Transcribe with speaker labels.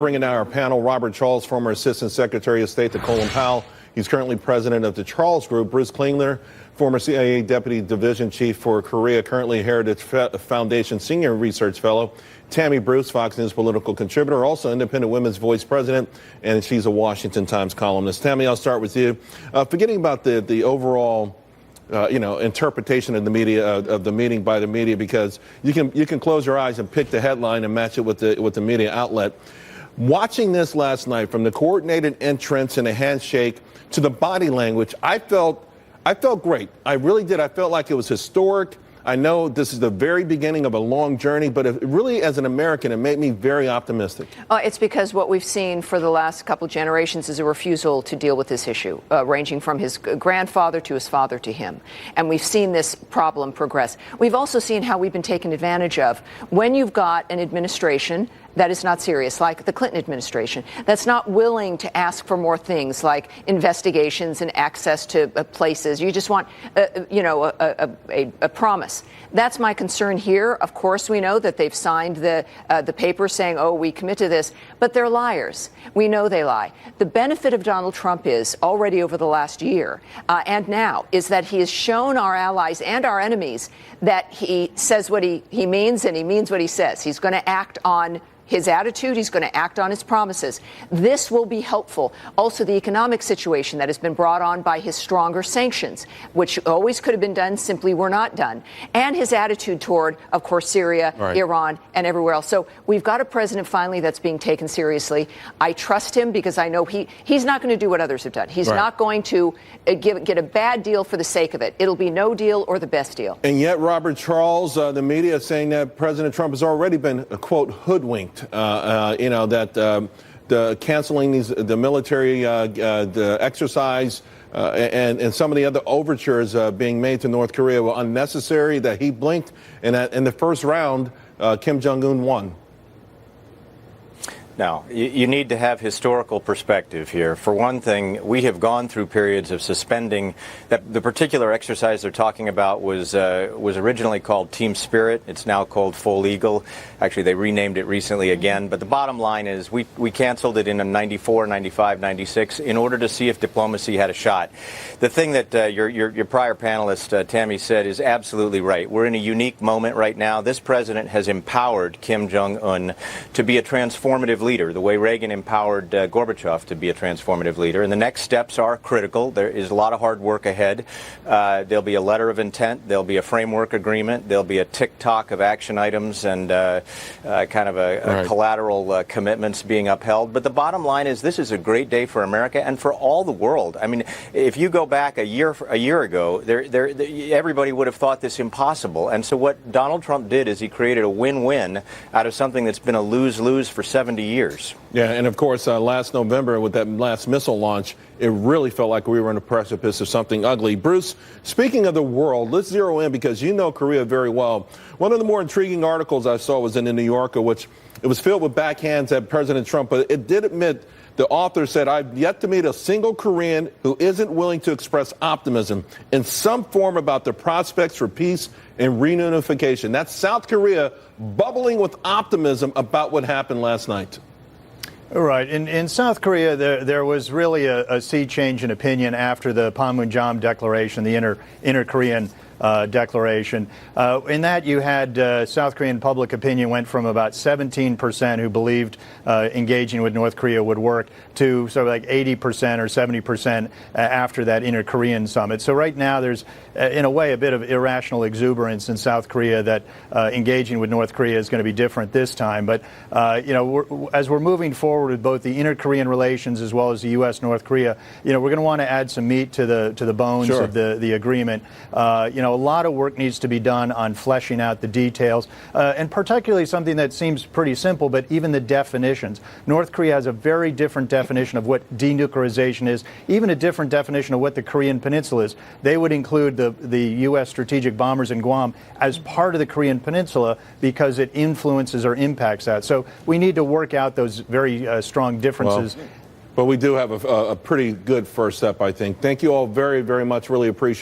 Speaker 1: Bringing down our panel, Robert Charles, former Assistant Secretary of State to Colin Powell. He's currently president of the Charles Group. Bruce Klingler, former CIA Deputy Division Chief for Korea, currently Heritage Foundation Senior Research Fellow. Tammy Bruce, Fox News political contributor, also Independent Women's Voice president, and she's a Washington Times columnist. Tammy, I'll start with you. Forgetting about the overall interpretation of the media, of the meeting by the media, because you can close your eyes and pick the headline and match it with the media outlet. Watching this last night, from the coordinated entrance and a handshake to the body language, I felt great. I really did. I felt like it was historic. I know this is the very beginning of a long journey, but it really, as an American, it made me very optimistic.
Speaker 2: It's because what we've seen for the last couple generations is a refusal to deal with this issue, ranging from his grandfather to his father to him. And we've seen this problem progress. We've also seen how we've been taken advantage of. When you've got an administration that is not serious, like the Clinton administration, that's not willing to ask for more things like investigations and access to places. You just want, a promise. That's my concern here. Of course, we know that they've signed the paper saying, oh, we commit to this, but they're liars. We know they lie. The benefit of Donald Trump is already over the last year and now is that he has shown our allies and our enemies that he says what he means and he means what he says. He's going to act on his attitude. He's going to act on his promises. This will be helpful. Also, the economic situation that has been brought on by his stronger sanctions, which always could have been done, simply were not done. And his attitude toward, of course, Syria, right, Iran, and everywhere else. So we've got a president finally that's being taken seriously. I trust him because I know he's not going to do what others have done. He's not going to get a bad deal for the sake of it. It'll be no deal or the best deal.
Speaker 1: And yet, Robert Charles, the media is saying that President Trump has already been, quote, hoodwinked. The canceling the military the exercise and some of the other overtures being made to North Korea were unnecessary, that he blinked, and that in the first round, Kim Jong-un won.
Speaker 3: Now, you need to have historical perspective here. For one thing, we have gone through periods of suspending. That the particular exercise they're talking about was originally called Team Spirit. It's now called Full Eagle. Actually, they renamed it recently again. But the bottom line is we canceled it in 94, 95, 96 in order to see if diplomacy had a shot. The thing that your prior panelist, Tammy, said is absolutely right. We're in a unique moment right now. This president has empowered Kim Jong-un to be a transformative leader, the way Reagan empowered Gorbachev to be a transformative leader. And the next steps are critical. There is a lot of hard work ahead. There'll be a letter of intent. There'll be a framework agreement. There'll be a tick-tock of action items and kind of a collateral commitments being upheld. But the bottom line is this is a great day for America and for all the world. I mean, if you go back a year ago, everybody would have thought this impossible. And so what Donald Trump did is he created a win-win out of something that's been a lose-lose for 70 years.
Speaker 1: Yeah, and of course, last November with that last missile launch, it really felt like we were on the precipice of something ugly. Bruce, speaking of the world, let's zero in because you know Korea very well. One of the more intriguing articles I saw was in the New Yorker, which it was filled with backhands at President Trump, but it did admit, the author said, I've yet to meet a single Korean who isn't willing to express optimism in some form about the prospects for peace and reunification. That's South Korea bubbling with optimism about what happened last night.
Speaker 4: Right. In South Korea, there was really a sea change in opinion after the Panmunjom Declaration, the inter-Korean declaration. In that, you had South Korean public opinion went from about 17% who believed engaging with North Korea would work to sort of like 80% or 70% after that inter-Korean summit. So right now, there's, in a way, a bit of irrational exuberance in South Korea that engaging with North Korea is going to be different this time. But, as we're moving forward with both the inter-Korean relations as well as the U.S.-North Korea, we're going to want to add some meat to the bones of the agreement. A lot of work needs to be done on fleshing out the details, and particularly something that seems pretty simple, but even the definitions. North Korea has a very different definition of what denuclearization is, even a different definition of what the Korean Peninsula is. They would include the U.S. strategic bombers in Guam as part of the Korean Peninsula because it influences or impacts that. So we need to work out those very strong differences.
Speaker 1: But we do have a pretty good first step, I think. Thank you all very, very much. Really appreciate it.